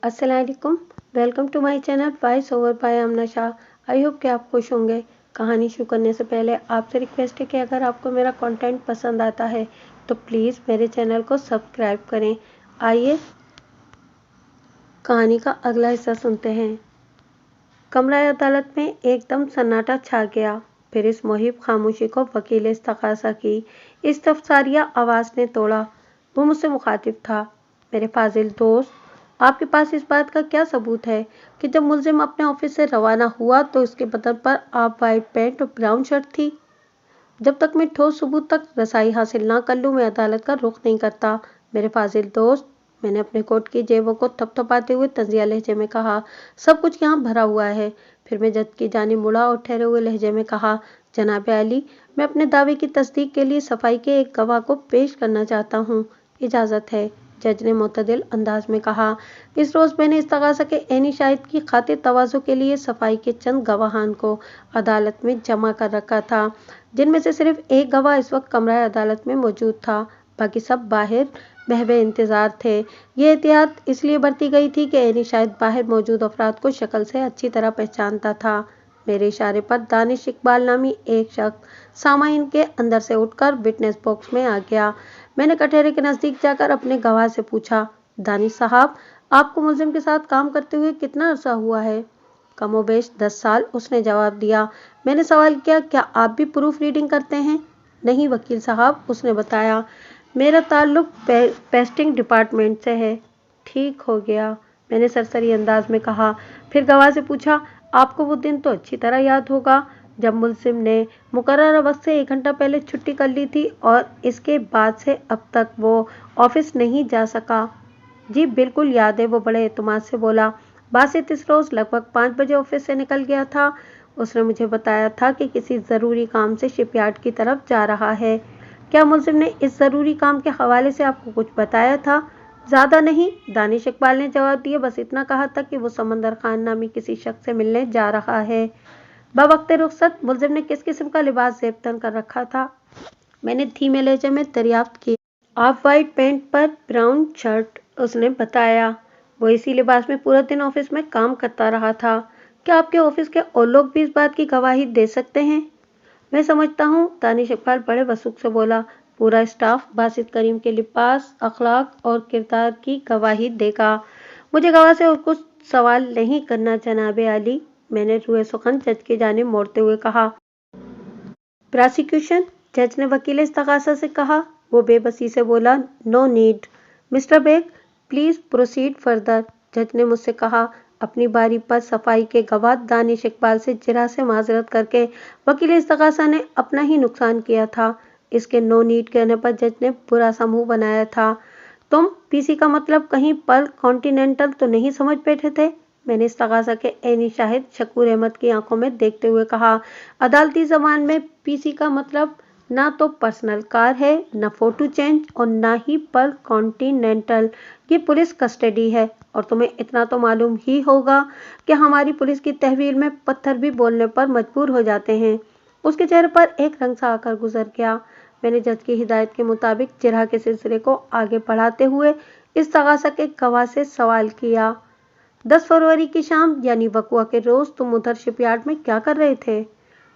अस्सलामुअलैकुम। Welcome to my channel voice over by Aamna Shah. I hope कि आप खुश होंगे। कहानी शुरू करने से पहले आपसे रिक्वेस्ट है कि अगर आपको मेरा कंटेंट पसंद आता है तो प्लीज़ मेरे चैनल को सब्सक्राइब करें। आइए कहानी का अगला हिस्सा सुनते हैं। कमरा अदालत में एकदम सन्नाटा छा गया। फिर इस मुहिब खामोशी को वकील इस्तगासा की इस्तफसारिया आवाज़ ने तोड़ा। वो मुझसे मुखातिब था। मेरे फाजिल दोस्त, आपके पास इस बात का क्या सबूत है कि जब मुलजिम अपने ऑफिस से रवाना हुआ तो उसके बदन पर आप वाइट पैंट और ब्राउन शर्ट थी? जब तक मैं ठोस सबूत तक रसाई हासिल ना कर लूँ मैं अदालत का रुख नहीं करता। मेरे फाजिल दोस्त, मैंने अपने कोट की जेबों को थपथपाते हुए तंजिया लहजे में कहा, सब कुछ यहाँ भरा हुआ है। फिर मैं जज की जानिब मुड़ा और ठहरे हुए लहजे में कहा, जनाब अली, मैं अपने दावे की तस्दीक के लिए सफाई के एक गवाह को पेश करना चाहता हूँ। इजाज़त है। जज ने मुतदिल अंदाज में कहा। इस रोज़ मैंने इस्तगासा के ऐनी शाहिद की खातिर तवाज़ु के लिए सफाई के चंद गवाहान को अदालत में जमा कर रखा था, जिनमें से सिर्फ एक गवाह इस वक्त कमरा अदालत में मौजूद था। बाकी सब बाहर बहवे इंतज़ार थे। ये एहतियात इसलिए बरती गई थी कि ऐनी शाहिद बाहर मौजूद अफराद को शक्ल से अच्छी तरह पहचानता था। मेरे इशारे पर दानिश इकबाल नामी एक शख्स सामाइन के अंदर से उठकर विटनेस बॉक्स में आ गया। मैंने कटहरे के नज़दीक जाकर अपने गवाह से पूछा, दानिश साहब, आपको मुलजिम के साथ काम करते हुए कितना अरसा हुआ है? कमोबेश 10 साल, उसने जवाब दिया। मैंने सवाल किया, क्या आप भी प्रूफ रीडिंग करते हैं? नहीं वकील साहब, उसने बताया, मेरा ताल्लुक पेस्टिंग डिपार्टमेंट से है। ठीक हो गया, मैंने सरसरी अंदाज में कहा। फिर गवाह से पूछा, आपको वो दिन तो अच्छी तरह याद होगा जब मुलजिम ने मुकर्रर वक्त से 1 घंटा पहले छुट्टी कर ली थी और इसके बाद से अब तक वो ऑफिस नहीं जा सका? जी बिल्कुल याद है, वो बड़े एतमाद से बोला। बासित इस रोज़ लगभग 5 बजे ऑफिस से निकल गया था। उसने मुझे बताया था कि किसी ज़रूरी काम से शिपयार्ड की तरफ जा रहा है। क्या मुलजिम ने इस ज़रूरी काम के हवाले से आपको कुछ बताया था? ज़्यादा नहीं, दानिश इकबाल ने जवाब दिया, बस इतना कहा था कि वो समंदर खान नामी किसी शख्स से मिलने जा रहा है। बवक्ते रुखसत मुलजिम ने किस किस्म का लिबास ज़ेब तन कर रखा था? मैंने धीमे लहजे में दरियाफ्त की। ऑफ वाइट पैंट पर ब्राउन शर्ट, उसने बताया। वो इसी लिबास में पूरा दिन ऑफिस में काम करता रहा था। क्या आपके ऑफिस के और लोग भी इस बात की गवाही दे सकते हैं? मैं समझता हूँ, दानिश इकबाल बड़े वसूख से बोला, पूरा स्टाफ बासित करीम के लिबास, अखलाक और किरदार की गवाही देगा। मुझे गवाह से और कुछ सवाल नहीं करना जनाबे आली, मैंने रुए सुखन जज की जानिब मोड़ते हुए कहा। प्रोसिक्यूशन, जज ने वकील इस्तगासा से कहा। वो बेबसी से बोला, no need mister Baig, please proceed further. जज ने मुझसे कहा। अपनी बारी पर सफाई के गवाह दानिश इकबाल से जिरा से माजरत करके वकील इस्तगासा ने अपना ही नुकसान किया था। इसके नो नीड कहने पर जज ने बुरा सा मुंह बनाया था। तुम पीसी का मतलब कहीं पर कॉन्टिनेंटल तो नहीं समझ बैठे थे? मैंने इस्तगासा के ऐनी शाहिद शकूर अहमद की आंखों में देखते हुए कहा। अदालती जबान में पीसी का मतलब ना तो पर्सनल कार है, ना फोटो चेंज और ना ही पर कॉन्टिनेंटल। ये पुलिस कस्टडी है और तुम्हें इतना तो मालूम ही होगा कि हमारी पुलिस की तहवील में पत्थर भी बोलने पर मजबूर हो जाते हैं। उसके चेहरे पर एक रंग सा आकर गुजर गया। मैंने जज की हिदायत के मुताबिक जिरह के सिलसिले को आगे बढ़ाते हुए इस्तगासा के गवाह से सवाल किया। 10 फरवरी की शाम यानी वकूआ के रोज तुम उधर शिपयार्ड में क्या कर रहे थे?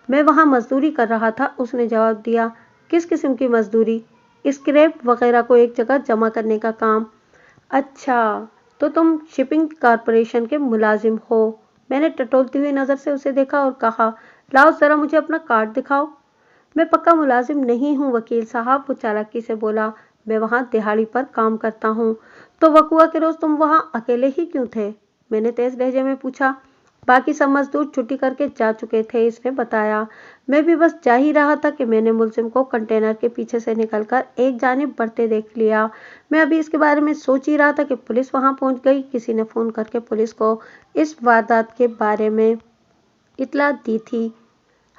मैं वहां मजदूरी कर रहा था, उसने जवाब दिया। किस किस्म की मजदूरी? स्क्रैप वगैरह को एक जगह जमा करने का काम। अच्छा, तो तुम शिपिंग कॉरपोरेशन के मुलाजिम हो? मैंने टटोलती हुई नजर से उसे देखा और कहा, लाओ जरा मुझे अपना कार्ड दिखाओ। मैं पक्का मुलाजिम नहीं हूँ वकील साहब, वो चालाकी से बोला। मैं वहाँ दिहाड़ी पर काम करता हूँ। तो वकूआ के रोज तुम वहाँ अकेले ही क्यों थे? मैंने तेज लहजे में पूछा। बाकी सब मजदूर छुट्टी करके जा चुके थे, इसने बताया। मैं भी बस जा ही रहा था कि मैंने मुलजिम को कंटेनर के पीछे से निकलकर एक जानिब बढ़ते देख लिया। मैं अभी इसके बारे में सोच ही रहा था कि पुलिस वहां पहुंच गई। किसी ने फोन करके पुलिस को इस वारदात के बारे में इतला दी थी।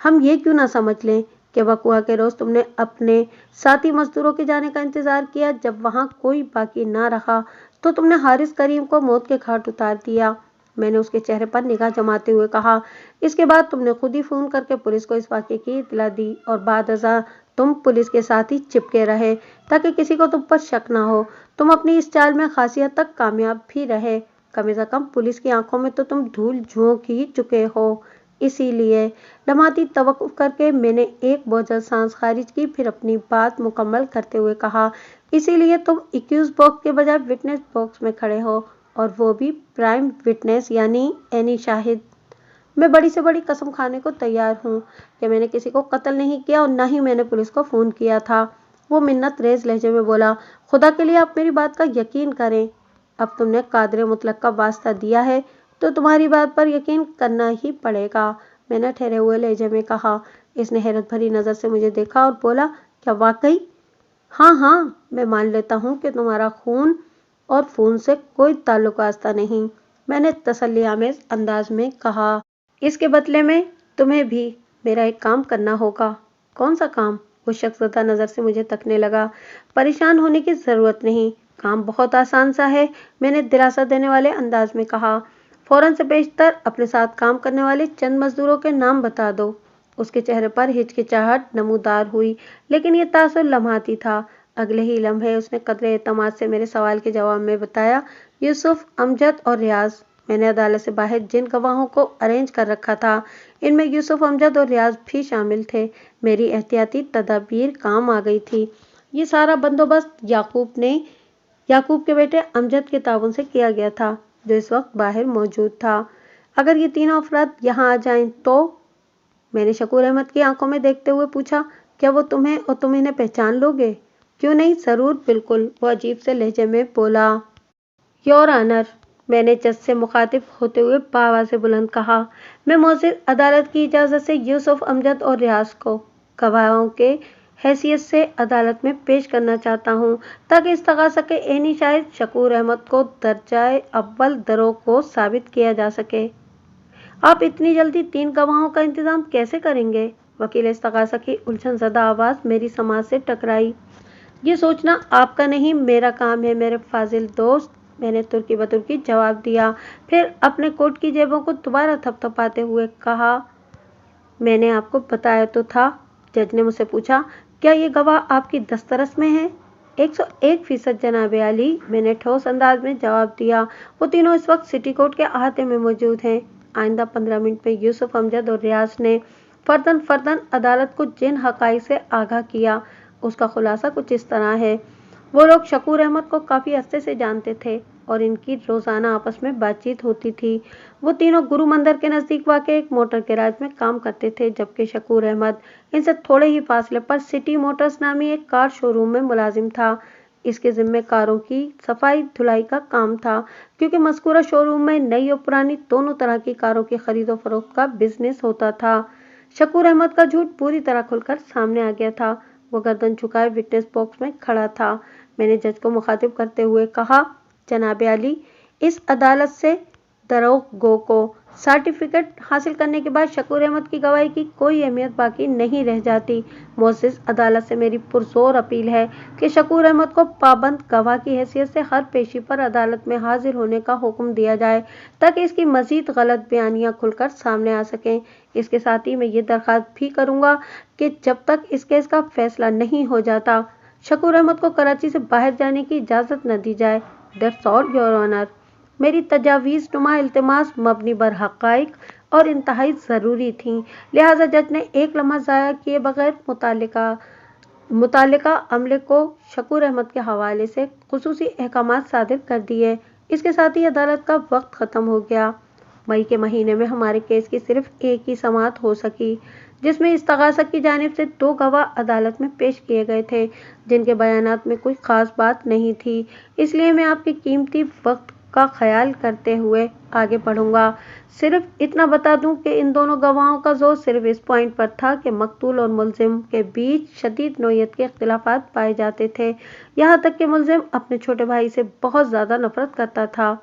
हम ये क्यों ना समझ लें कि वकूआ के रोज तुमने अपने साथी मजदूरों के जाने का इंतजार किया। जब वहां कोई बाकी ना रहा तो तुमने हारिस करीम को मौत के घाट उतार दिया। मैंने उसके चेहरे पर निगाह जमाते हुए कहा। इसके बाद तुमने खुद ही फोन करके पुलिस को इस वाक़े की इतला दी और बाद अज़ां तुम पुलिस के साथ ही चिपके रहे ताकि किसी को तुम पर शक ना हो। तुम अपनी इस चाल में खासी हद तक कामयाब भी रहे। कम से कम पुलिस की आंखों में तो तुम धूल झोंक ही चुके हो। इसीलिए लम्हाती तवक्कुफ करके मैंने एक बोझल सांस खारिज की, फिर अपनी बात मुकम्मल करते हुए कहा, इसीलिए तुम एक्यूज बॉक्स के बजाय विटनेस बॉक्स में खड़े हो, और वो भी प्राइम विटनेस यानी एनी शाहिद। मैं बड़ी से बड़ी कसम खाने को तैयार हूँ कि मैंने किसी को कत्ल नहीं किया और न ही मैंने पुलिस को फ़ोन किया था। वो मिन्नत रेज लहजे में बोला, खुदा के लिए आप मेरी बात का यकीन करें। अब तुमने कादर मुतलक का वास्ता दिया है तो तुम्हारी बात पर यकीन करना ही पड़ेगा, मैंने ठहरे हुए लहजे में कहा। इसने हैरत भरी नज़र से मुझे देखा और बोला, क्या वाकई? हाँ हाँ, मैं मान लेता हूँ कि तुम्हारा खून और खून से कोई ताल्लुक वास्ता नहीं, मैंने तसल्लीआमेज अंदाज में कहा। इसके बदले में तुम्हें भी मेरा एक काम करना होगा। कौन सा काम? वो शख्स ज़्यादा नज़र से मुझे तकने लगा। परेशान होने की ज़रूरत नहीं, काम बहुत आसान सा है, मैंने दिलासा देने वाले अंदाज में कहा। फौरन से बेशतर अपने साथ काम करने वाले चंद मजदूरों के नाम बता दो। उसके चेहरे पर हिचकिचाहट नमूदार हुई, लेकिन ये तासुर लम्हाती था। अगले ही लम्हे उसने कदरे एतमाद से मेरे सवाल के जवाब में बताया, यूसुफ, अमजद और रियाज। मैंने अदालत से बाहर जिन गवाहों को अरेंज कर रखा था, इनमें यूसुफ, अमजद और रियाज भी शामिल थे। मेरी एहतियाती तदाबीर काम आ गई थी। ये सारा बंदोबस्त याकूब के बेटे अमजद के ताबन से किया गया था, जो इस वक्त बाहर मौजूद था। अगर ये तीनों अफराद यहाँ आ जाएं तो? मैंने शकूर अहमद की आंखों में देखते हुए पूछा, क्या वो तुम्हें और तुम इन्हें पहचान लोगे? क्यों नहीं, जरूर, बिल्कुल, वो अजीब से लहजे में बोला। योर ऑनर, मैंने जज से मुखातिब होते हुए बावा से बुलंद कहा, मैं मौजिद अदालत की इजाज़त से यूसुफ, अमजद और रियाज को गवाहों के हैसियत से अदालत में पेश करना चाहता हूँ, ताकि इस्तग़ासा के एनी शाहिद शकूर अहमद को दर्जाए अव्वल दरों को साबित किया जा सके। आप इतनी जल्दी 3 गवाहों का इंतज़ाम कैसे करेंगे? वकील इस्तग़ासा की उलझनज़दा आवाज़ मेरी समाज से टकराई। ये सोचना आपका नहीं, मेरा काम है मेरे फाजिल दोस्त, मैंने तुर्की बतुर्की जवाब दिया, फिर अपने कोट की जेबों को दोबारा थपथपाते हुए कहा, मैंने आपको बताया तो था। जज ने मुझसे पूछा, क्या ये गवाह आपकी दस्तरस में है? 101% जनाब आली, मैंने ठोस अंदाज में जवाब दिया। वो तीनों इस वक्त सिटी कोर्ट के अहाते में मौजूद हैं। आइंदा 15 मिनट में यूसुफ, अमजद और रियाज ने फर्दन फर्दन अदालत को जिन हक़ाइक़ से आगाह किया, उसका खुलासा कुछ इस तरह है। वो लोग शकूर अहमद को काफ़ी अरसे से जानते थे और इनकी रोज़ाना आपस में बातचीत होती थी। वो तीनों गुरु मंदिर के नज़दीक वाक़ एक मोटर गैराज में काम करते थे, जबकि शकूर अहमद इनसे थोड़े ही फासले पर सिटी मोटर्स नामी एक कार शोरूम में मुलाजिम था। इसके ज़िम्मे कारों की सफाई धुलाई का काम था, क्योंकि मज़कूरा शोरूम में नई और पुरानी दोनों तरह की कारों की खरीदो फरोख्त का बिजनेस होता था। शकूर अहमद का झूठ पूरी तरह खुलकर सामने आ गया था। वो गर्दन झुकाए विटनेस बॉक्स में खड़ा था। मैंने जज को मुखातिब करते हुए कहा, जनाब आली, इस अदालत से दरोगो को सर्टिफिकेट हासिल करने के बाद शकूर अहमद की गवाही की कोई अहमियत बाकी नहीं रह जाती। मोअज़्ज़िज़ अदालत से मेरी पुरज़ोर अपील है कि शकूर अहमद को पाबंद गवाह की हैसियत से हर पेशी पर अदालत में हाजिर होने का हुक्म दिया जाए, ताकि इसकी मज़ीद गलत बयानियाँ खुलकर सामने आ सकें। इसके साथ ही मैं ये दरख्वास्त भी करूँगा कि जब तक इस केस का फैसला नहीं हो जाता, शकूर अहमद को कराची से बाहर जाने की इजाज़त न दी जाए। That's all your honour. मेरी तजावीज़ नुमा इल्तिमास मबनी बर हक़ाइक़ और इंतहाई ज़रूरी थीं, लिहाजा जज ने एक लम्हा ज़ाया किए बगैर मुतालिका अमले को शकूर अहमद के हवाले से खुसूसी अहकामात सादिर कर दिए। इसके साथ ही अदालत का वक्त ख़त्म हो गया। मई के महीने में हमारे केस की सिर्फ एक ही समाअत हो सकी, जिसमें इस्तग़ासा की जानिब से 2 गवाह अदालत में पेश किए गए थे, जिनके बयानात में कोई ख़ास बात नहीं थी। इसलिए मैं आपके कीमती वक्त का ख्याल करते हुए आगे बढ़ूंगा। सिर्फ इतना बता दूं कि इन दोनों गवाहों का जोर सिर्फ इस पॉइंट पर था कि मकतूल और मुल्जिम के बीच शदीद नौयत के इख्तिलाफात पाए जाते थे, यहाँ तक कि मुल्जिम अपने छोटे भाई से बहुत ज़्यादा नफरत करता था।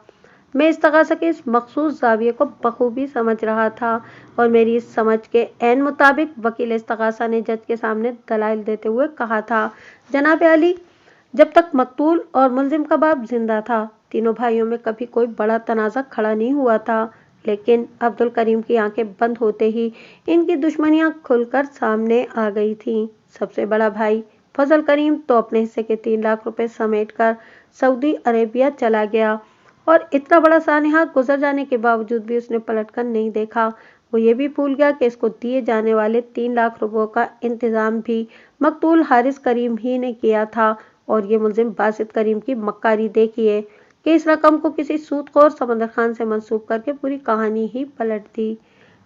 मैं इस्तग़ासा के इस मखसूस ज़ाविये को बखूबी समझ रहा था और मेरी इस समझ के ऐन मुताबिक वकील इस्तग़ासा ने जज के सामने दलाइल देते हुए कहा था, जनाब आली, जब तक मकतूल और मुल्जिम का बाप जिंदा था, तीनों भाइयों में कभी कोई बड़ा तनाज़ा खड़ा नहीं हुआ था, लेकिन अब्दुल करीम की आंखें बंद होते ही इनकी दुश्मनियां खुलकर सामने आ गई थीं। सबसे बड़ा भाई फजल करीम तो अपने हिस्से के 3 लाख रुपए समेट कर सऊदी अरेबिया चला गया। और इतना बड़ा सानहा गुजर जाने के बावजूद भी उसने पलट कर नहीं देखा। वो ये भी भूल गया कि इसको दिए जाने वाले 3 लाख रुपयों का इंतजाम भी मकतूल हारिस करीम ही ने किया था। और ये मुलजिम बासित करीम की मक्कारी देखिए कि इस रकम को किसी सूदखोर समंदर खान से मंसूब करके पूरी कहानी ही पलट दी।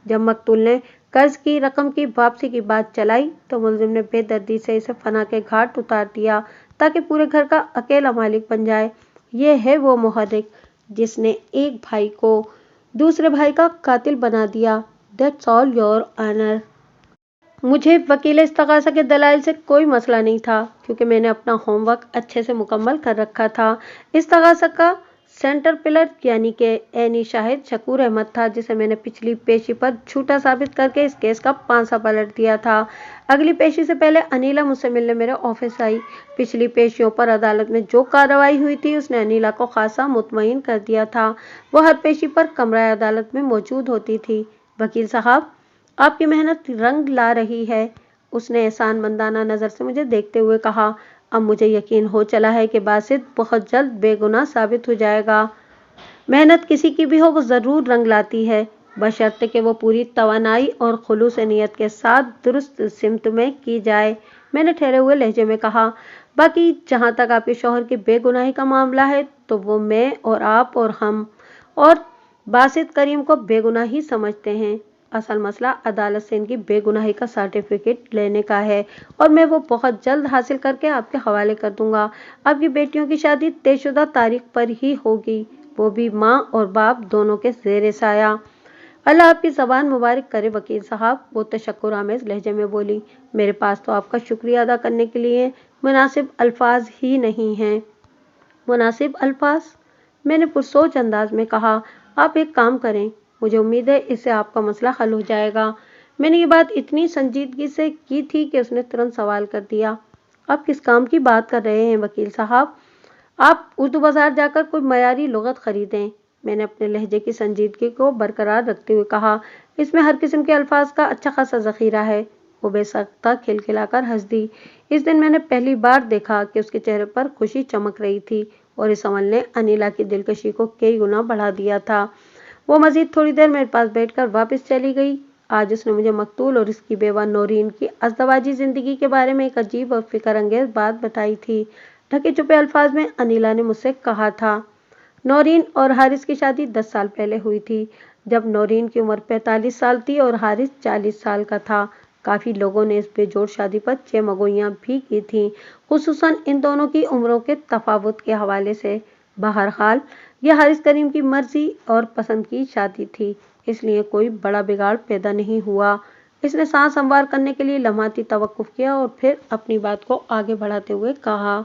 जब मकतूल ने कर्ज की रकम की वापसी की बात चलाई तो मुलजिम ने बेदर्दी से इसे फना के घाट उतार दिया ताकि पूरे घर का अकेला मालिक बन जाए। ये है वो मुहर्रिक जिसने एक भाई को दूसरे भाई का कातिल बना दिया। That's all your honour. मुझे वकील इस्तगासा के दलाइल से कोई मसला नहीं था क्योंकि मैंने अपना होमवर्क अच्छे से मुकम्मल कर रखा था। इस्तगासा का सेंटर पिलर यानी कि ऐनी शाहिद शकूर अहमद था, जिसे मैंने पिछली पेशी पर झूठा साबित करके इस केस का पांसा पलट दिया था। अगली पेशी से पहले अनीला मुझसे मिलने मेरे ऑफिस आई। पिछली पेशियों पर अदालत में जो कार्रवाई हुई थी उसने अनीला को खासा मुतमईन कर दिया था। वो हर पेशी पर कमरा अदालत में मौजूद होती थी। वकील साहब, आपकी मेहनत रंग ला रही है, उसने एहसान मंदाना नजर से मुझे देखते हुए कहा। अब मुझे यकीन हो चला है कि बासित बहुत जल्द बेगुनाह साबित हो जाएगा। मेहनत किसी की भी हो वो जरूर रंग लाती है, बशर्ते कि वो पूरी तवानाई और खुलूस नीयत के साथ दुरुस्त सिमत में की जाए, मैंने ठहरे हुए लहजे में कहा। बाकी जहां तक आपके शौहर की बेगुनाही का मामला है तो वो मैं और आप और हम और बासित करीम को बेगुनाह ही समझते हैं। असल मसला अदालत से इनकी बेगुनाही का सर्टिफिकेट लेने का है और मैं वो बहुत जल्द हासिल करके आपके हवाले कर दूंगा। आपकी बेटियों की शादी तयशुदा तारीख पर ही होगी, वो भी माँ और बाप दोनों के ज़ेरे साया। अल्लाह आपकी ज़बान मुबारक करे वकील साहब, वो तशक्कुर आमेज लहजे में बोली। मेरे पास तो आपका शुक्रिया अदा करने के लिए मुनासिब अल्फाज ही नहीं हैं। मुनासिब अल्फाज? मैंने पुरसोच अंदाज में कहा। आप एक काम करें, मुझे उम्मीद है इससे आपका मसला हल हो जाएगा। मैंने ये बात इतनी संजीदगी से की थी कि उसने तुरंत सवाल कर दिया। आप किस काम की बात कर रहे हैं वकील साहब? आप उर्दू बाजार जाकर कोई मयारी लुगत खरीदें, मैंने अपने लहजे की संजीदगी को बरकरार रखते हुए कहा। इसमें हर किस्म के अल्फाज का अच्छा खासा जखीरा है। वो बेसख्ता खिलखिलाकर हंस दी। इस दिन मैंने पहली बार देखा कि उसके चेहरे पर खुशी चमक रही थी और इस अमल ने अनीला की दिलकशी को कई गुना बढ़ा दिया था। वो मजीद थोड़ी देर मेरे पास बैठकर वापस चली गई। आज उसने मुझे मकतूल और इसकी बेवा नौरीन की अज़दवाजी जिंदगी के बारे में एक अजीब और फिक्र अंगेज बात बताई थी। ढके छुपे अल्फाज में अनीला ने मुझसे कहा था। नौरीन और हारिस की शादी 10 साल पहले हुई थी, जब नौरीन की उम्र 45 साल थी और हारिस 40 साल का था। काफ़ी लोगों ने इस बेजोड़ शादी पर चेमगोइयाँ भी की थीं, खुसूसन इन दोनों की उम्रों के तफावुत के हवाले से। बहरहाल यह हारिस करीम की मर्जी और पसंद की शादी थी, इसलिए कोई बड़ा बिगाड़ पैदा नहीं हुआ। इसने सांस संवार करने के लिए लम्हाती तवक्कुफ किया और फिर अपनी बात को आगे बढ़ाते हुए कहा।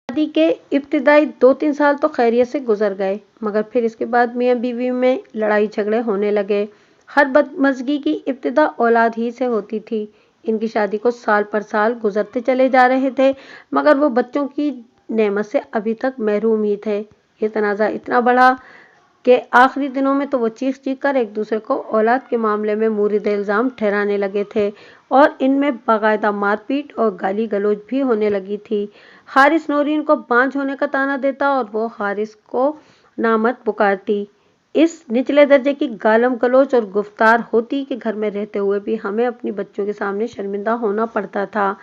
शादी के इब्तिदाई 2-3 साल तो खैरियत से गुजर गए, मगर फिर इसके बाद मियाँ बीवी में लड़ाई झगड़े होने लगे। हर बदमज़गी की इब्तिदा औलाद ही से होती थी। इनकी शादी को साल पर साल गुजरते चले जा रहे थे, मगर वो बच्चों की नेमत से अभी तक महरूम ही थे। ये तनाज़ा इतना बढ़ा कि आखिरी दिनों में तो वो चीख चीख कर एक दूसरे को औलाद के मामले में मूरिद इल्ज़ाम ठहराने लगे थे और इनमें बाकायदा मारपीट और गाली गलौज भी होने लगी थी। हारिस नौरीन को बांझ होने का ताना देता और वो हारिस को नामत पुकारती। इस निचले दर्जे की गालम गलोच और गुफ्तार होती कि घर में रहते हुए भी हमें अपनी बच्चों के सामने शर्मिंदा होना पड़ता था।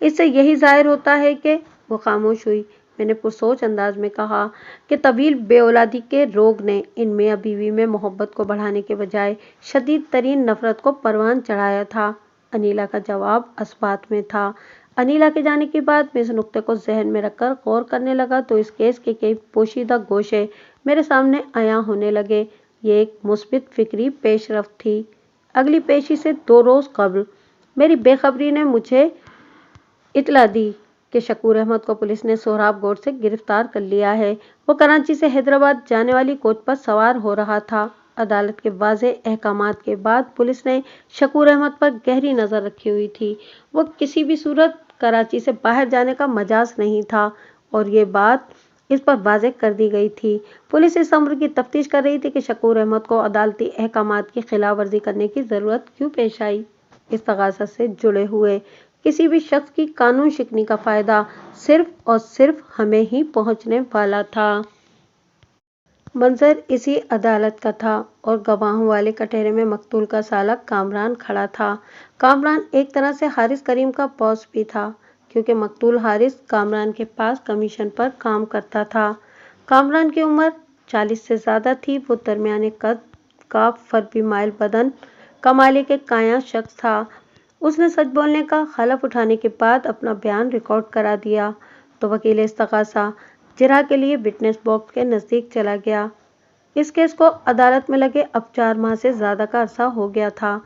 इससे यही जाहिर होता है कि वो खामोश हुई। मैंने पुरसोच अंदाज में कहा कि तवील बेऔलादी के रोग ने इन मियाँ बीवी में मोहब्बत को बढ़ाने के बजाय शदीद तरीन नफरत को परवान चढ़ाया था। अनीला का जवाब अस्बात में था। अनीला के जाने के बाद मैं इस नुक्ते को जहन में रखकर गौर करने लगा तो इस केस के कई पोशीदा गोशे मेरे सामने आया होने लगे। ये एक मुस्बित फिक्री पेशरफ थी। अगली पेशी से 2 रोज़ कबल मेरी बेखबरी ने मुझे इतला दी कि शकूर अहमद को पुलिस ने सोहराब गोट से गिरफ्तार कर लिया है। वो कराची से हैदराबाद जाने वाली कोच पर सवार हो रहा था। अदालत के वाज़े अहकामात के बाद पुलिस ने शकूर अहमद पर गहरी नज़र रखी हुई थी। वो किसी भी सूरत कराची से बाहर जाने का मजाज नहीं था और ये बात इस पर वाज़े कर दी गई थी। पुलिस इस अम्र की तफ्तीश कर रही थी कि शकूर अहमद को अदालती अहकामात की खिलाफ वर्जी करने की ज़रूरत क्यों पेश आई। इस तगाज़ा से जुड़े हुए किसी भी शख्स की कानून शिकनी का फ़ायदा सिर्फ और सिर्फ हमें ही पहुंचने वाला था। منظر اسی عدالت کا تھا اور گواہوں والے کٹہرے میں مقتول کا سالا کامران کھڑا تھا۔ کامران ایک طرح سے حارث کریم کا باس بھی تھا، کیونکہ مقتول حارث کامران کے پاس کمیشن پر کام کرتا تھا۔ کامران کی عمر 40 سے زیادہ تھی۔ وہ درمیانے قد کا فربی مائل بدن کا مالک ایک کایا شخص تھا۔ اس نے سچ بولنے کا حلف اٹھانے کے بعد اپنا بیان ریکارڈ کرا دیا تو وکیل استغاثہ جرح کے لیے وٹنس باکس کے نزدیک چلا گیا۔ اس کیس کو عدالت میں لگے اب 4 ماہ سے زیادہ کا عرصہ ہو گیا تھا۔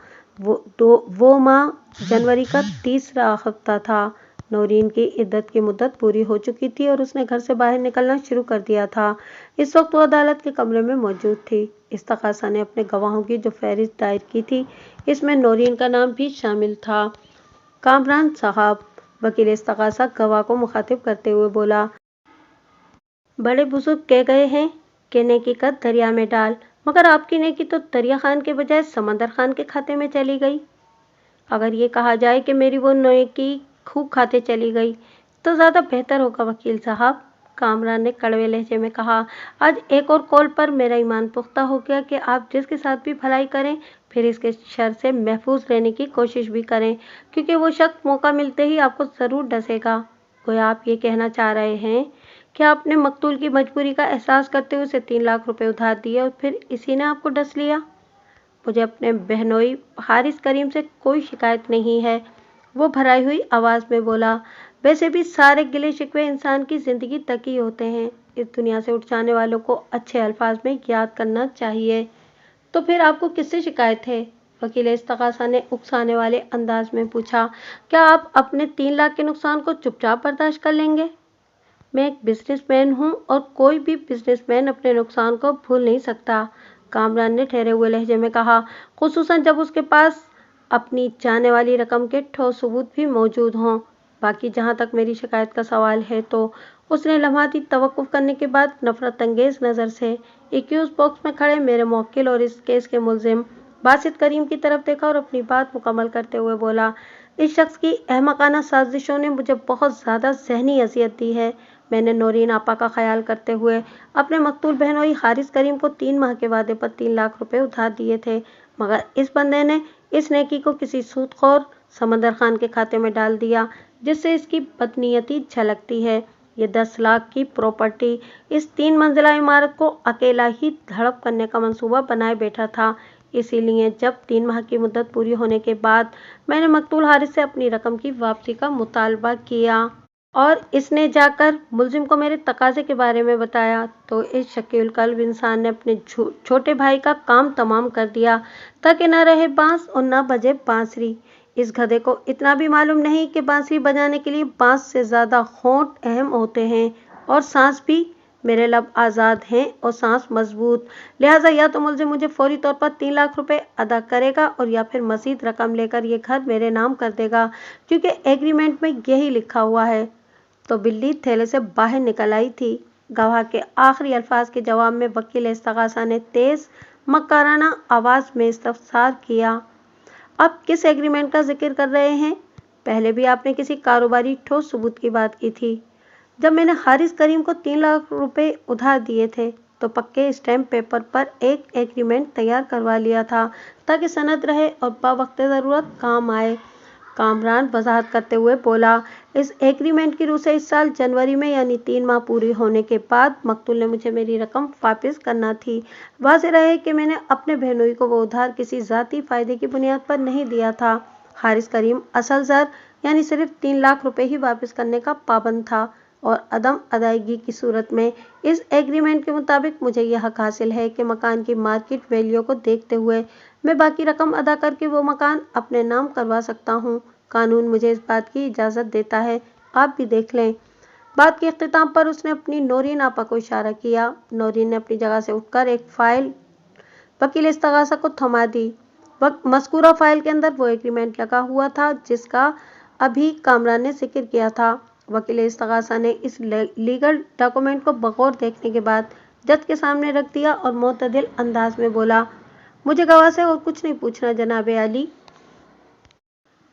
وہ ماہ جنوری کا تیسرا ہفتہ تھا۔ نورین کی عدت کی مدت پوری ہو چکی تھی اور اس نے گھر سے باہر نکلنا شروع کر دیا تھا۔ اس وقت وہ عدالت کے کمرے میں موجود تھی۔ استغاثہ نے اپنے گواہوں کی جو فہرست دائر کی تھی، اس میں نورین کا نام بھی شامل تھا۔ کامران صاحب، وکیل استغاثہ گواہ کو مخاطب کرتے ہوئے بولا، بڑے بزرگ کہہ گئے ہیں کہ نیکی کا دریا میں ڈال، مگر آپ کی نیکی تو دریا خان کے بجائے سمندر خان کے کھاتے میں چلی گئی۔ اگر یہ کہا جائے کہ میری وہ نیکی خوب کھاتے چلی گئی تو زیادہ بہتر ہوگا وکیل صاحب، کامران نے کڑوے لہجے میں کہا۔ آج ایک اور قول پر میرا ایمان پختہ ہو گیا کہ آپ جس کے ساتھ بھی بھلائی کریں پھر اس کے شر سے محفوظ رہنے کی کوشش بھی کریں، کیونکہ وہ شخص موقع ملتے ہی آپ کو ضرور ڈسے گا۔ گویا آپ یہ کہنا چاہ رہے ہیں کہ آپ نے مقتول کی مجبوری کا احساس کرتے ہوئے اسے 3 لاکھ روپے ادھار دیے اور پھر اسی نے آپ کو ڈس لیا۔ مجھے اپنے بہنوئی حارث کریم سے کوئی شکایت نہیں ہے، وہ بھرائی ہوئی آواز میں بولا۔ ویسے بھی سارے گلے شکوے انسان کی زندگی تک ہی ہوتے ہیں، اس دنیا سے اٹھ جانے والوں کو اچھے الفاظ میں یاد کرنا چاہیے۔ تو پھر آپ کو کس سے شکایت ہے؟ وکیل استغاثہ نے اکسانے والے انداز میں پوچھا۔ کیا آپ اپنے 3 لاکھ کے نقصان کو چپ چاپ برداشت کر لیں گے؟ میں ایک بزنس مین ہوں اور کوئی بھی بزنس مین اپنے نقصان کو بھول نہیں سکتا، کامران نے ٹھہرے ہوئے لہجے میں کہا، خصوصاً جب اس کے پاس اپنی جانے والی رقم کے ٹھوس ثبوت بھی موجود ہوں۔ باقی جہاں تک میری شکایت کا سوال ہے تو اس نے لمحاتی توقف کرنے کے بعد نفرت انگیز نظر سے ایکیوز باکس میں کھڑے میرے موکل اور اس کیس کے ملزم باسط کریم کی طرف دیکھا اور اپنی بات مکمل کرتے ہوئے بولا، اس شخص کی احمقانہ سازشوں نے مجھے بہت زیادہ ذہنی اذیت دی ہے۔ میں نے نورین آپا کا خیال کرتے ہوئے اپنے مقتول بہنوئی حارث کریم کو 3 ماہ کے وعدے پر 3 لاکھ روپے ادھار دیے تھے، مگر اس بندے نے اس نیکی کو کسی سود خور سمندر خان کے کھاتے میں ڈال دیا، جس سے اس کی بدنیتی جھلکتی ہے۔ یہ 10 لاکھ کی پراپرٹی اس 3 منزلہ عمارت کو اکیلا ہی ہڑپ کرنے کا منصوبہ بنائے بیٹھا تھا۔ اسی لیے جب 3 ماہ کی مدت پوری ہونے کے بعد میں نے مقتول حارث سے اپنی رقم کی واپسی کا مطالبہ کیا اور اس نے جا کر ملزم کو میرے تقاضے کے بارے میں بتایا تو اس شقی القلب انسان نے اپنے چھوٹے بھائی کا کام تمام کر دیا تاکہ نہ رہے بانس اور نہ بجے بانسری۔ اس گدھے کو اتنا بھی معلوم نہیں کہ بانسری بجانے کے لیے بانس سے زیادہ ہونٹ اہم ہوتے ہیں اور سانس بھی۔ میرے لب آزاد ہیں اور سانس مضبوط، لہٰذا یا تو ملزم مجھے فوری طور پر 3 لاکھ روپے ادا کرے گا اور یا پھر مزید رقم لے کر یہ گھر میرے نام کر دے گا، کیونکہ ایگریمنٹ میں یہی لکھا ہوا ہے۔ تو بلی تھیلے سے باہر نکل آئی تھی۔ گواہ کے آخری الفاظ کے جواب میں وکیل استغاثہ نے تیز مکارانہ آواز میں استفسار کیا، آپ کس ایگریمنٹ کا ذکر کر رہے ہیں؟ پہلے بھی آپ نے کسی کاروباری ٹھوس ثبوت کی بات کی تھی۔ جب میں نے حارث کریم کو 3 لاکھ روپے ادھار دیے تھے تو پکے اسٹیمپ پیپر پر ایک ایگریمنٹ تیار کروا لیا تھا تاکہ سند رہے اور بوقت ضرورت کام آئے، کامران وضاحت کرتے ہوئے بولا۔ اس ایگریمنٹ کی روح سے اس سال جنوری میں یعنی 3 ماہ پوری ہونے کے بعد مقتول نے مجھے میری رقم واپس کرنا تھی۔ واضح رہے کہ میں نے اپنے بہنوئی کو وہ ادھار کسی ذاتی فائدے کی بنیاد پر نہیں دیا تھا۔ حارث کریم اصل زر یعنی صرف 3 لاکھ روپے ہی واپس کرنے کا پابند تھا اور عدم ادائیگی کی صورت میں اس ایگریمنٹ کے مطابق مجھے یہ حق حاصل ہے کہ مکان کی مارکیٹ ویلیو کو دیکھتے ہوئے میں باقی رقم ادا کر کے وہ مکان اپنے نام کروا سکتا ہوں۔ قانون مجھے اس بات کی اجازت دیتا ہے، آپ بھی دیکھ لیں۔ بات کے اختتام پر اس نے اپنی نورین آپا کو اشارہ کیا۔ نورین نے اپنی جگہ سے اٹھ کر ایک فائل وکیل استغاثہ کو تھما دی۔ مذکورہ فائل کے اندر وہ ایگریمنٹ لگا ہوا تھا جس کا ابھی کامران نے ذکر کیا تھا۔ وکیل استغاثہ نے اس لیگل ڈاکومنٹ کو بغور دیکھنے کے بعد جج کے سامنے رکھ دیا اور معتدل انداز میں بولا، مجھے گواہ سے اور کچھ نہیں پوچھنا جناب عالی۔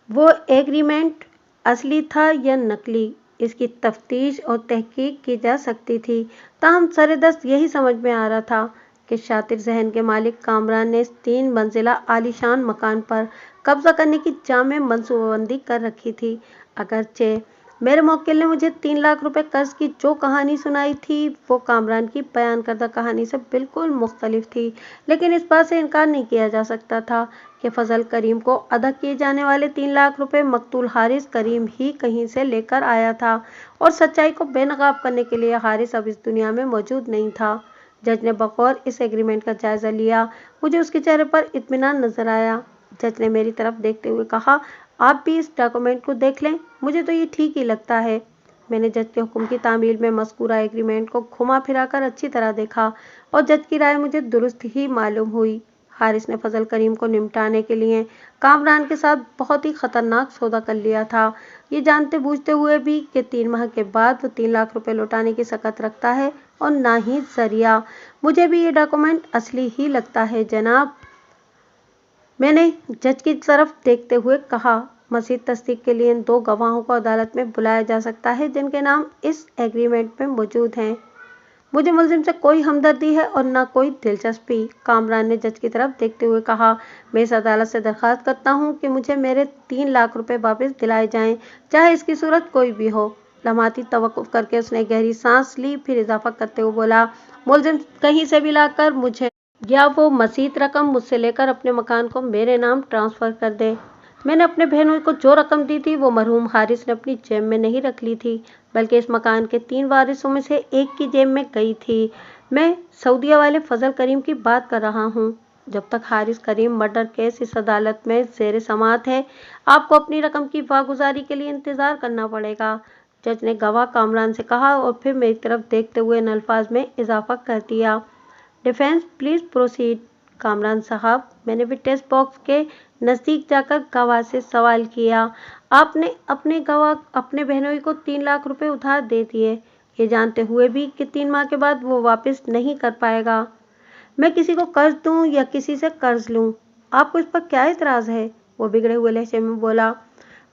وہ ایگریمنٹ اصلی تھا یا نقلی؟ इसकी तफ्तीश और तहकीक की जा सकती थी। ताहम सरेदस्त यही समझ में आ रहा था कि शातिर जहन के मालिक कामरान ने इस 3 मंजिला आलीशान मकान पर कब्जा करने की जामे मंसूबाबंदी कर रखी थी। अगरचे मेरे मौक्किल ने मुझे 3 लाख रुपए कर्ज की जो कहानी सुनाई थी वो कामरान की बयान करदा कहानी से बिल्कुल मुख्तलिफ थी, लेकिन इस बात से इनकार नहीं किया जा सकता था कि फजल करीम को अदा किए जाने वाले 3 लाख रुपए मकतूल हारिस करीम ही कहीं से लेकर आया था और सच्चाई को बेनकाब करने के लिए हारिस अब इस दुनिया में मौजूद नहीं था। जज ने बगौर इस एग्रीमेंट का जायजा लिया। मुझे उसके चेहरे पर इत्मीनान नजर आया। जज ने मेरी तरफ देखते हुए कहा, आप भी इस डॉक्यूमेंट को देख लें, मुझे तो ये ठीक ही लगता है। मैंने जज के हुक्म की तामील में मज़कूरा एग्रीमेंट को घुमा फिराकर अच्छी तरह देखा और जज की राय मुझे दुरुस्त ही मालूम हुई। हारिस ने फजल करीम को निपटाने के लिए कामरान के साथ बहुत ही खतरनाक सौदा कर लिया था, ये जानते बूझते हुए भी कि 3 माह के बाद वो 3 लाख रुपए लौटाने की सकत रखता है और ना ही जरिया। मुझे भी ये डॉक्यूमेंट असली ही लगता है जनाब। मैंने जज की तरफ देखते हुए कहा, मज़ीद तस्दीक के लिए इन 2 गवाहों को अदालत में बुलाया जा सकता है जिनके नाम इस एग्रीमेंट में मौजूद हैं। मुझे मुलजिम से कोई हमदर्दी है और न कोई दिलचस्पी। कामरान ने जज की तरफ देखते हुए कहा, मैं इस अदालत से दरख्वास्त करता हूँ कि मुझे मेरे 3 लाख रुपए वापस दिलाए जाएं, चाहे इसकी सूरत कोई भी हो। लम्हाती तवक्कुफ करके उसने गहरी सांस ली, फिर इजाफा करते हुए बोला, मुलजिम कहीं से भी लाकर मुझे या वो मज़ीद रकम मुझसे लेकर अपने मकान को मेरे नाम ट्रांसफ़र कर दे। मैंने अपने बहनों को जो रकम दी थी वो मरहूम हारिस ने अपनी जेब में नहीं रख ली थी, बल्कि इस मकान के 3 वारिसों में से एक की जेब में गई थी। मैं सऊदीया वाले फजल करीम की बात कर रहा हूँ। जब तक हारिस करीम मर्डर केस इस अदालत में ज़ेर समाअत है, आपको अपनी रकम की वागुजारी के लिए इंतज़ार करना पड़ेगा। जज ने गवाह कामरान से कहा और फिर मेरी तरफ देखते हुए इन अल्फाज में इजाफा कर दिया, डिफेंस प्लीज प्रोसीड। कामरान साहब, मैंने विटनेस बॉक्स के नज़दीक जाकर गवाह से सवाल किया, आपने अपने बहनोई को 3 लाख रुपए उधार दे दिए, ये जानते हुए भी कि 3 माह के बाद वो वापस नहीं कर पाएगा। मैं किसी को कर्ज दूं या किसी से कर्ज लूं, आपको इस पर क्या एतराज़ है? वो बिगड़े हुए लहजे में बोला,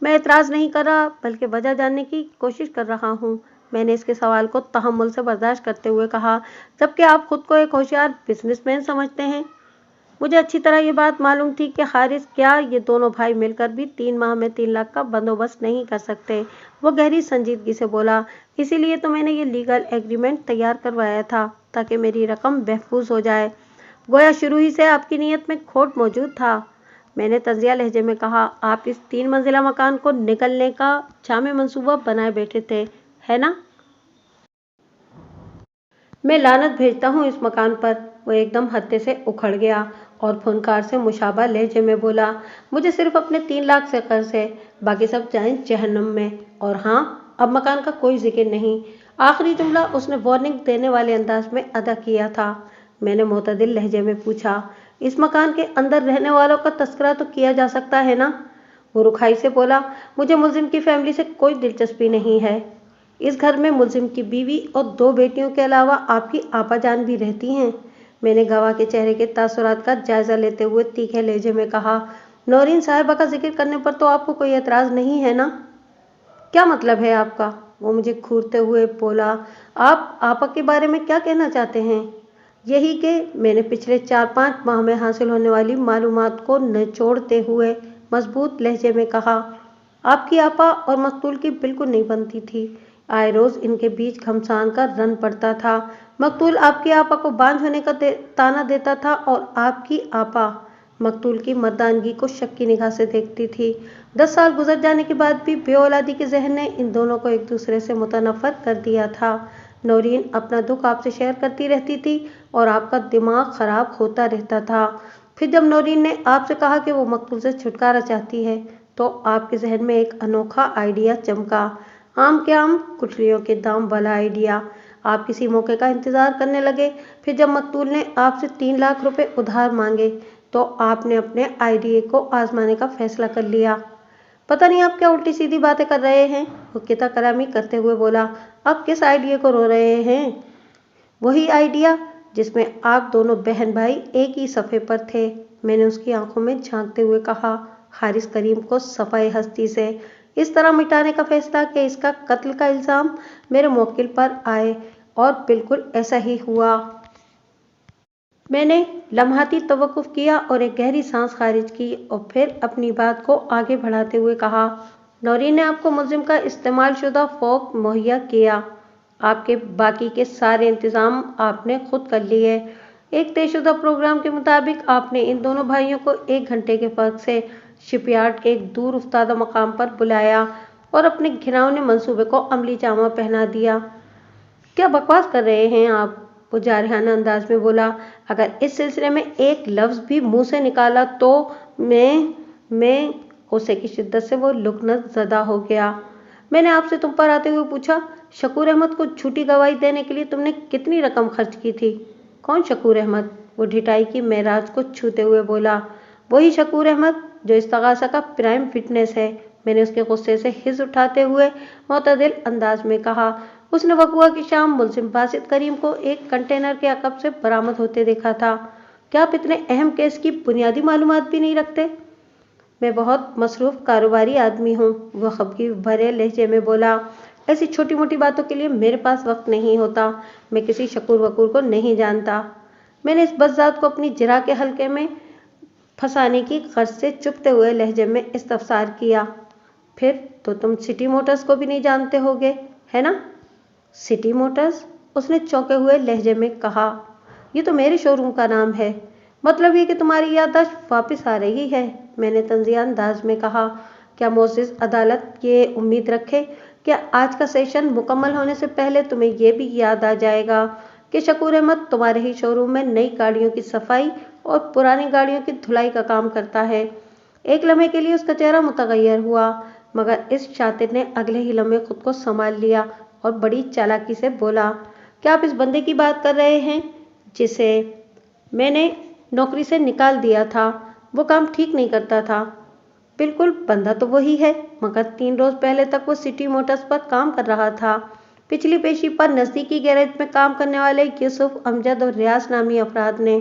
मैं एतराज़ नहीं कर रहा बल्कि वजह जानने की कोशिश कर रहा हूँ। मैंने इसके सवाल को तहम्मुल से बर्दाश्त करते हुए कहा, जबकि आप खुद को एक होशियार बिजनेसमैन समझते हैं। मुझे अच्छी तरह ये बात मालूम थी कि हारिस क्या ये दोनों भाई मिलकर भी 3 माह में 3 लाख का बंदोबस्त नहीं कर सकते। वो गहरी संजीदगी से बोला, इसीलिए तो मैंने ये लीगल एग्रीमेंट तैयार करवाया था ताकि मेरी रकम महफूज हो जाए। गोया शुरू ही से आपकी नीयत में खोट मौजूद था। मैंने तंजिया लहजे में कहा, आप इस 3 मंजिला मकान को निकलने का जामे मंसूबा बनाए बैठे थे, है ना? मैं लानत भेजता हूँ इस मकान पर। वो एकदम हत्ते से उखड़ गया और फुनकार से मुशाबा लहजे में बोला, मुझे सिर्फ अपने 3 लाख से कर्ज है, बाकी सब जाएं जहन्नम में। और हाँ, अब मकान का कोई जिक्र नहीं। आखिरी जुमला उसने वार्निंग देने वाले अंदाज में अदा किया था। मैंने मोतदिल लहजे में पूछा, इस मकान के अंदर रहने वालों का तस्करा तो किया जा सकता है ना? वो रुखाई से बोला, मुझे मुलजिम की फैमिली से कोई दिलचस्पी नहीं है। इस घर में मुलजिम की बीवी और 2 बेटियों के अलावा आपकी आपा जान भी रहती हैं। मैंने गवाह के चेहरे के तासुरात का जायजा लेते हुए तीखे लहजे में कहा, नौरीन साहिबा का जिक्र करने पर तो आपको कोई एतराज़ नहीं है ना? क्या मतलब है आपका? वो मुझे घूरते हुए बोला, आप आपा के बारे में क्या कहना चाहते हैं? यही कि मैंने पिछले 4-5 माह में हासिल होने वाली मालूमात को निचोड़ते हुए मजबूत लहजे में कहा, आपकी आपा और मकतूल की बिल्कुल नहीं बनती थी। आए रोज इनके बीच घमसान का रन पड़ता था। मकतूल आपकी आपा को बांझ होने का ताना देता था और आपकी आपा मकतूल की मर्दानगी को शक की निगाह से देखती थी। 10 साल गुजर जाने के बाद भी बेऔलादी के जहन ने इन दोनों को एक दूसरे से मुतनफ़र कर दिया था। नौरीन अपना दुख आपसे शेयर करती रहती थी और आपका दिमाग खराब होता रहता था। फिर जब नौरीन ने आपसे कहा कि वो मकतूल से छुटकारा चाहती है, तो आपके जहन में एक अनोखा आइडिया चमका। आम के आम गुठलियों के दाम वाला आइडिया। आप किसी मौके का इंतजार करने लगे। फिर जब मकतूल ने आपसे 3 लाख रुपए उधार मांगे, तो आपने अपने आइडिया को आजमाने का फैसला कर लिया। पता नहीं आप क्या उल्टी सीधी बातें कर रहे हैं? वो किता कलामी करते हुए बोला, आप किस आइडिया को रो रहे हैं? वही आइडिया जिसमें आप दोनों बहन भाई एक ही सफ़े पर थे। मैंने उसकी आंखों में झांकते हुए कहा, हारिस करीम को सफ़ाए हस्ती से इस तरह मिटाने का फैसला कि इसका कत्ल का इल्ज़ाम मेरे मुवक्किल पर आए, और बिल्कुल ऐसा ही हुआ। मैंने लम्हाती तवक्कुफ किया और एक गहरी सांस खारिज की और फिर अपनी बात को आगे बढ़ाते हुए कहा, नौरीन ने आपको मुलजिम का इस्तेमाल शुदा फोक मुहैया किया। आपके बाकी के सारे इंतजाम आपने खुद कर लिए। एक तयशुदा प्रोग्राम के मुताबिक आपने इन दोनों भाइयों को 1 घंटे के फर्क से शिपयार्ड के एक दूर उफ्तादा मकाम पर बुलाया और अपने घिनौने मंसूबे को अमली जामा पहना दिया। क्या बकवास कर रहे हैं आप? वो जारहाना अंदाज में बोला। अगर इस सिलसिले में एक लफ्ज़ भी मुंह से निकाला तो मैं गुस्से की शिद्दत से वो लुकनत ज़दा हो गया। मैंने आपसे तुम पर आते हुए पूछा, शकूर अहमद को झूठी गवाही देने के लिए तुमने कितनी रकम खर्च की थी? कौन शकूर अहमद? वो ढिठाई की महराज को छूते हुए बोला। वही शकूर अहमद जो इस तगासा का प्राइम फिटनेस है। मैंने उसके गुस्से से हिज उठाते हुए मुतदिल अंदाज में कहा। उसने वकूआ की शाम मुलजिम बासित करीम को एक कंटेनर के अकब से बरामद होते देखा था। क्या आप इतने अहम केस की बुनियादी मालूमात भी नहीं रखते? मैं बहुत मसरूफ कारोबारी आदमी हूँ, वो खफगी भरे लहजे में बोला। ऐसी छोटी मोटी बातों के लिए मेरे पास वक्त नहीं होता। मैं किसी शकूर वकूर को नहीं जानता। मैंने इस बज़ात को अपनी जिरा के हल्के में फंसाने की गर्ज से चुपते हुए लहजे में इस्तफसार किया। फिर तो तुम सिटी मोटर्स को भी नहीं जानते होगे, है ना? City Motors? उसने चौंके हुए लहजे में कहा। ये तो मेरे शोरूम का नाम है। मतलब ये कि तुम्हारी याददाश्त वापस आ रही है, मैंने तंजिया अंदाज में कहा। क्या मोअज़्ज़िज़ अदालत ये उम्मीद रखे कि आज का सेशन मुकम्मल होने से पहले तुम्हें ये भी याद आ जाएगा कि शकूर अहमद तुम्हारे ही शोरूम में नई गाड़ियों की सफाई और पुरानी गाड़ियों की धुलाई का काम करता है। एक लम्हे के लिए उसका चेहरा मुतगय्यर हुआ, मगर इस शातिर ने अगले ही लम्हे खुद को संभाल लिया और बड़ी चालाकी से बोला, क्या आप इस बंदे की बात कर रहे हैं जिसे मैंने नौकरी से निकाल दिया था? वो काम ठीक नहीं करता था। बिल्कुल, बंदा तो वही है, मगर 3 रोज पहले तक वो सिटी मोटर्स पर काम कर रहा था। पिछली पेशी पर नज़दीकी गैरेज में काम करने वाले यूसुफ, अमजद और रियाज नामी अफराद ने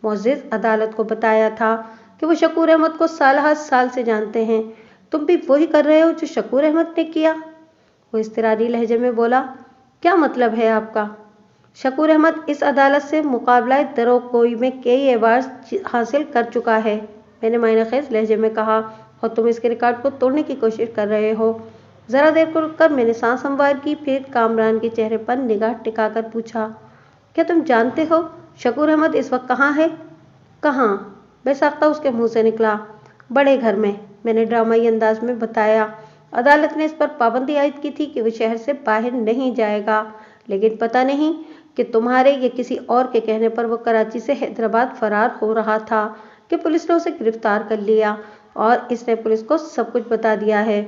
मुअज़्ज़िज़ अदालत को बताया था कि वो शकूर अहमद को साल से जानते हैं। तुम भी वही कर रहे हो जो शकूर अहमद ने किया? वो इस्तरारी लहजे में बोला। क्या मतलब है आपका? शकूर अहमद इस अदालत से मुकाबला दरोगोई में कई एवार्ड हासिल कर चुका है, मैंने मायनेखेज लहजे में कहा, और तुम इसके रिकॉर्ड को तोड़ने की कोशिश कर रहे हो। ज़रा देर को रुककर मैंने सांस संवार की, फिर कामरान के चेहरे पर निगाह टिकाकर पूछा, क्या तुम जानते हो शकूर अहमद इस वक्त कहाँ है? कहाँ? बेसाख्ता उसके मुंह से निकला। बड़े घर में, मैंने ड्रामाई अंदाज में बताया। अदालत ने इस पर पाबंदी आयद की थी कि वो शहर से बाहर नहीं जाएगा, लेकिन पता नहीं कि तुम्हारे या किसी और के कहने पर वो कराची से हैदराबाद फरार हो रहा था कि पुलिस ने उसे गिरफ्तार कर लिया और इसने पुलिस को सब कुछ बता दिया है।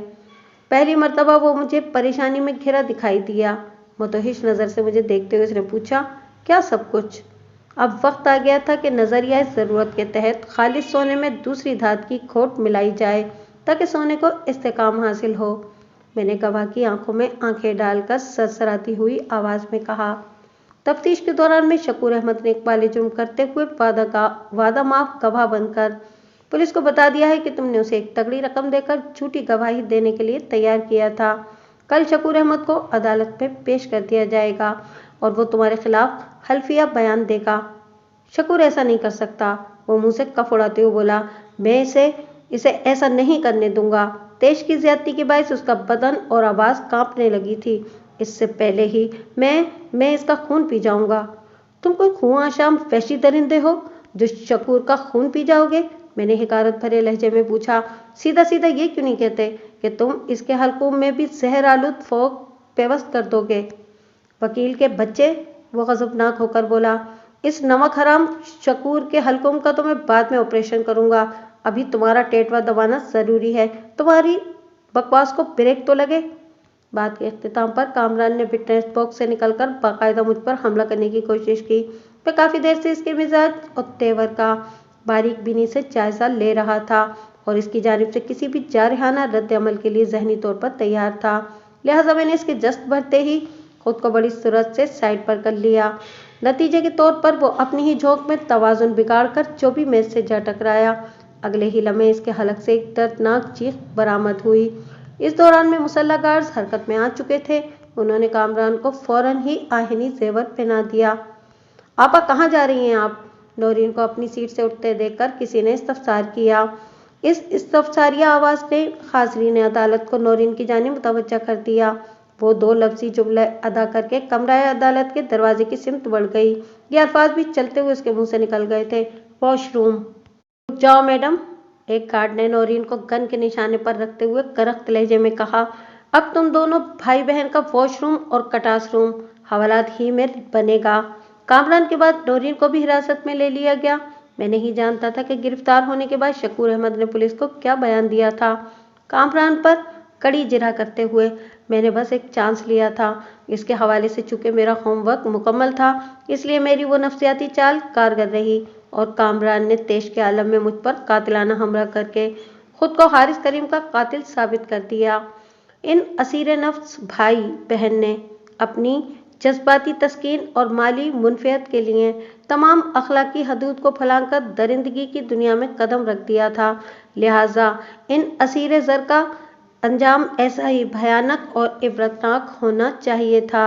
पहली मर्तबा वो मुझे परेशानी में घिरा दिखाई दिया। मुतहिश नज़र से मुझे देखते हुए उसने पूछा, क्या सब कुछ? अब वक्त आ गया था कि नज़रिया ज़रूरत के तहत खालिस सोने में दूसरी धात की खोट मिलाई जाए ताकि सोने को इस्तेकाम हासिल हो। मैंने गवाह की आंखों में आंखें डालकर सरसराती हुई आवाज़ में कहा। तफ्तीश के दौरान में शकूर अहमद ने इकबाल जुर्म करते हुए वादा माफ गवाह बनकर पुलिस को बता दिया है कि तुमने उसे एक तगड़ी रकम देकर झूठी गवाही देने के लिए तैयार किया था। कल शकूर अहमद को अदालत में पेश कर दिया जाएगा और वो तुम्हारे खिलाफ हल्फिया बयान देगा। शकूर ऐसा नहीं कर सकता, वो मुंह से कफ उड़ाते हुए बोला। मैं इसे ऐसा नहीं करने दूंगा। तेज की ज्यादती के बायस उसका बदन और आवाज़ कांपने लगी थी। इससे पहले ही मैं इसका खून पी जाऊंगा। तुम कोई खून आशाम वहशी दरिंदे हो जो शकूर का खून पी जाओगे? मैंने हिकारत भरे लहजे में पूछा। सीधा सीधा ये क्यों नहीं कहते कि तुम इसके हलकुम में भी जहर आलूद फोक पेवस्त कर दोगे? वकील के बच्चे, वो गजबनाक होकर बोला। इस नमक हराम शकूर के हलकुम का तो मैं बाद में ऑपरेशन करूंगा, अभी तुम्हारा टेटवा दबाना जरूरी है। तुम्हारी बकवास को ब्रेक तो लगे। बात के इख्तिताम पर कामरान ने विटनेस बॉक्स से निकलकर बाकायदा मुझ पर हमला करने की कोशिश की। मैं काफ़ी देर से इसके मिजाज और तेवर का बारीक बीनी से जायजा ले रहा था और इसकी जानिब से किसी भी जारहाना रद्द अमल के लिए जहनी तौर पर तैयार था। लिहाजा मैंने इसके जस्त भरते ही खुद को बड़ी सूरत से साइड पर कर लिया। नतीजे के तौर पर वो अपनी ही झोंक में तवाजुन बिगाड़ कर जो भी मेज से जा टकराया। अगले ही लम्हे इसके हलक से एक दर्दनाक चीख बरामद हुई। इस दौरान में मुसल्लह गार्ड्स हरकत में आ चुके थे। उन्होंने कामरान को फौरन ही आहिनी जेवर पहना दिया। आपा कहाँ जा रही हैं आप? नौरीन को अपनी सीट से उठते देखकर किसी ने इस्तफसार किया। इस इस्तफसारिया आवाज ने हाज़रीन अदालत को नौरीन की जानिब मुतवज्जा कर दिया। वो दो लफ्जी जुमले अदा करके कमरा अदालत के दरवाजे की सिमत बढ़ गई। ये अल्फाज भी चलते हुए उसके मुंह से निकल गए थे, वॉशरूम। रुक जाओ मैडम, एक गार्ड ने नौरीन को गन के निशाने पर रखते हुए करख्त लहजे में कहा। अब तुम दोनों भाई बहन का वॉशरूम और कटास रूम हवालात ही में बनेगा। कामरान के बाद नौरीन को भी हिरासत में ले लिया गया। मैं नहीं जानता था कि गिरफ्तार होने के बाद शकूर अहमद ने पुलिस को क्या बयान दिया था। कामरान पर कड़ी जिरह करते हुए मैंने बस एक चांस लिया था। इसके हवाले से चूंकि मेरा होमवर्क मुकम्मल था, इसलिए मेरी वो नफ्सियाती चाल कारगर रही और कामरान ने तेश के आलम में मुझ पर कातिलाना हमला करके खुद को हारिस करीम का कातिल साबित कर दिया। इन असीर नफ्स भाई बहन ने अपनी जज्बाती तस्कीन और माली मुनफियत के लिए तमाम अखलाकी हदूद को फलांग कर दरिंदगी की दुनिया में कदम रख दिया था। लिहाजा इन असीर ज़र का अंजाम ऐसा ही भयानक और इबरतनाक होना चाहिए था।